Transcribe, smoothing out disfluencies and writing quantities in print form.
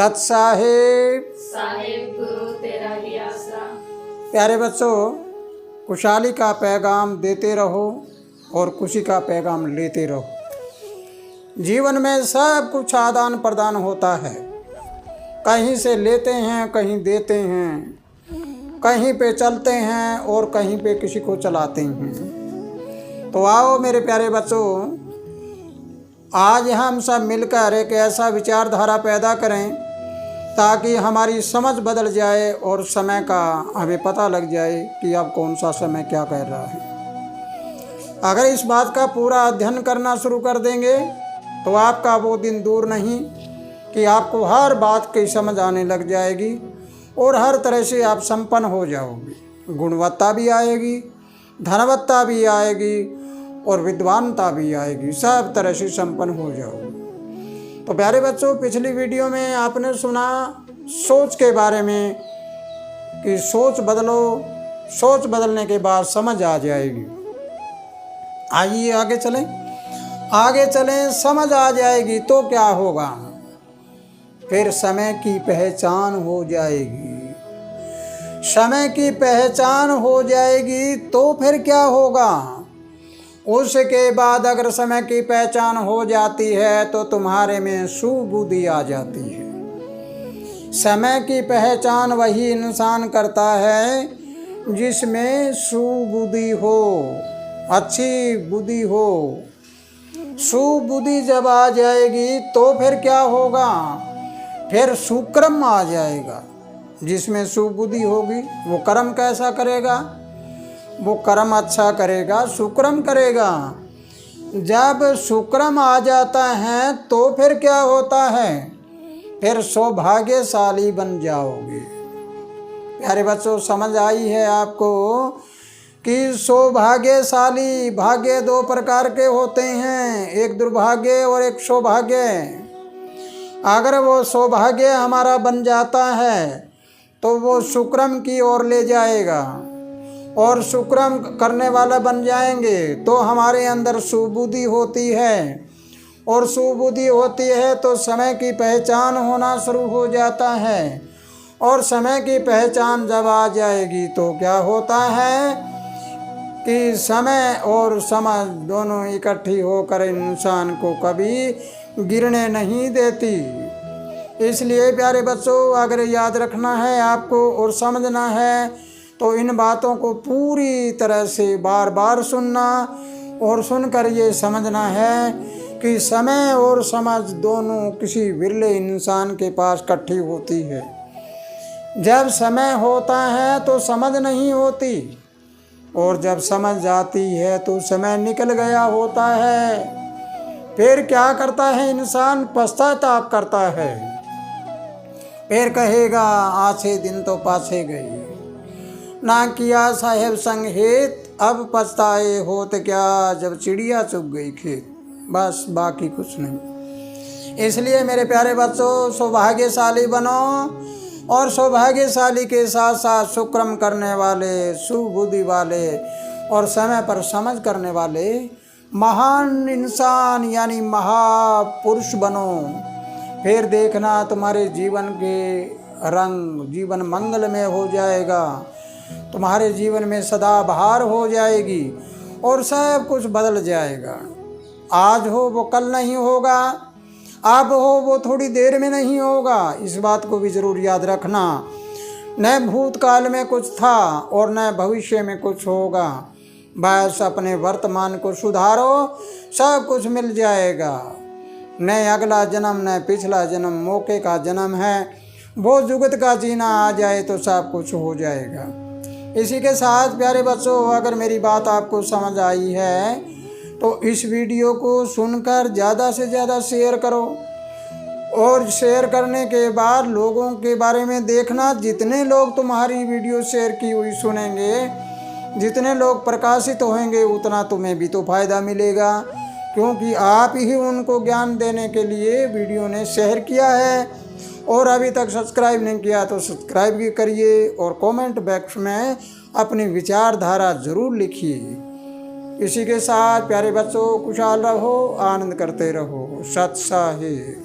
सत साहिब साहिब गुरु तेरा ही आसरा। प्यारे बच्चों, खुशहाली का पैगाम देते रहो और खुशी का पैगाम लेते रहो। जीवन में सब कुछ आदान प्रदान होता है, कहीं से लेते हैं कहीं देते हैं, कहीं पे चलते हैं और कहीं पे किसी को चलाते हैं। तो आओ मेरे प्यारे बच्चों, आज हम सब मिलकर एक ऐसा विचारधारा पैदा करें ताकि हमारी समझ बदल जाए और समय का हमें पता लग जाए कि अब कौन सा समय क्या कह रहा है। अगर इस बात का पूरा अध्ययन करना शुरू कर देंगे तो आपका वो दिन दूर नहीं कि आपको हर बात की समझ आने लग जाएगी और हर तरह से आप संपन्न हो जाओगे। गुणवत्ता भी आएगी, धनवत्ता भी आएगी और विद्वानता भी आएगी, सब तरह से संपन्न हो जाओगे। तो प्यारे बच्चों, पिछली वीडियो में आपने सुना सोच के बारे में कि सोच बदलो, सोच बदलने के बाद समझ आ जाएगी। आइए आगे चलें, समझ आ जाएगी तो क्या होगा? फिर समय की पहचान हो जाएगी। समय की पहचान हो जाएगी तो फिर क्या होगा? उसके बाद अगर समय की पहचान हो जाती है तो तुम्हारे में सुबुद्धि आ जाती है। समय की पहचान वही इंसान करता है जिसमें सुबुद्धि हो, अच्छी बुद्धि हो। सुबुद्धि जब आ जाएगी तो फिर क्या होगा? फिर सुक्रम आ जाएगा। जिसमें सुबुद्धि होगी वो कर्म कैसा करेगा? वो कर्म अच्छा करेगा, सुक्रम करेगा। जब सुक्रम आ जाता है तो फिर क्या होता है? फिर सौभाग्यशाली बन जाओगे। प्यारे बच्चों, समझ आई है आपको कि सौभाग्यशाली, भाग्य दो प्रकार के होते हैं, एक दुर्भाग्य और एक सौभाग्य। अगर वो सौभाग्य हमारा बन जाता है तो वो सुक्रम की ओर ले जाएगा और सुक्रम करने वाला बन जाएंगे तो हमारे अंदर सुबुद्धि होती है और सुबुद्धि होती है तो समय की पहचान होना शुरू हो जाता है। और समय की पहचान जब आ जाएगी तो क्या होता है कि समय और समझ दोनों इकट्ठी होकर इंसान को कभी गिरने नहीं देती। इसलिए प्यारे बच्चों, अगर याद रखना है आपको और समझना है तो इन बातों को पूरी तरह से बार बार सुनना और सुनकर ये समझना है कि समय और समझ दोनों किसी विरले इंसान के पास इकट्ठी होती है। जब समय होता है तो समझ नहीं होती और जब समझ जाती है तो समय निकल गया होता है। फिर क्या करता है इंसान? पश्चाताप करता है। फिर कहेगा आछे दिन तो पाछे गए, ना किया साहेब संग हेत, अब पछताए होत क्या, जब चिड़िया चुग गई खेत। बस बाकी कुछ नहीं। इसलिए मेरे प्यारे बच्चों, सौभाग्यशाली बनो और सौभाग्यशाली के साथ साथ सुक्रम करने वाले, सुबुद्धि वाले और समय पर समझ करने वाले महान इंसान यानी महापुरुष बनो। फिर देखना तुम्हारे जीवन के रंग, जीवन मंगलमय हो जाएगा, तुम्हारे जीवन में सदा बहार हो जाएगी और सब कुछ बदल जाएगा। आज हो वो कल नहीं होगा, अब हो वो थोड़ी देर में नहीं होगा। इस बात को भी ज़रूर याद रखना। न भूतकाल में कुछ था और न भविष्य में कुछ होगा। बस अपने वर्तमान को सुधारो, सब कुछ मिल जाएगा। न अगला जन्म न पिछला जन्म, मौके का जन्म है। वो जुगत का जीना आ जाए तो सब कुछ हो जाएगा। इसी के साथ प्यारे बच्चों, अगर मेरी बात आपको समझ आई है तो इस वीडियो को सुनकर ज़्यादा से ज़्यादा शेयर करो और शेयर करने के बाद लोगों के बारे में देखना। जितने लोग तुम्हारी वीडियो शेयर की हुई सुनेंगे, जितने लोग प्रकाशित होंगे, उतना तुम्हें भी तो फ़ायदा मिलेगा, क्योंकि आप ही उनको ज्ञान देने के लिए वीडियो ने शेयर किया है। और अभी तक सब्सक्राइब नहीं किया तो सब्सक्राइब भी करिए और कमेंट बॉक्स में अपनी विचारधारा ज़रूर लिखिए। इसी के साथ प्यारे बच्चों, खुशहाल रहो, आनंद करते रहो। सत साहिब।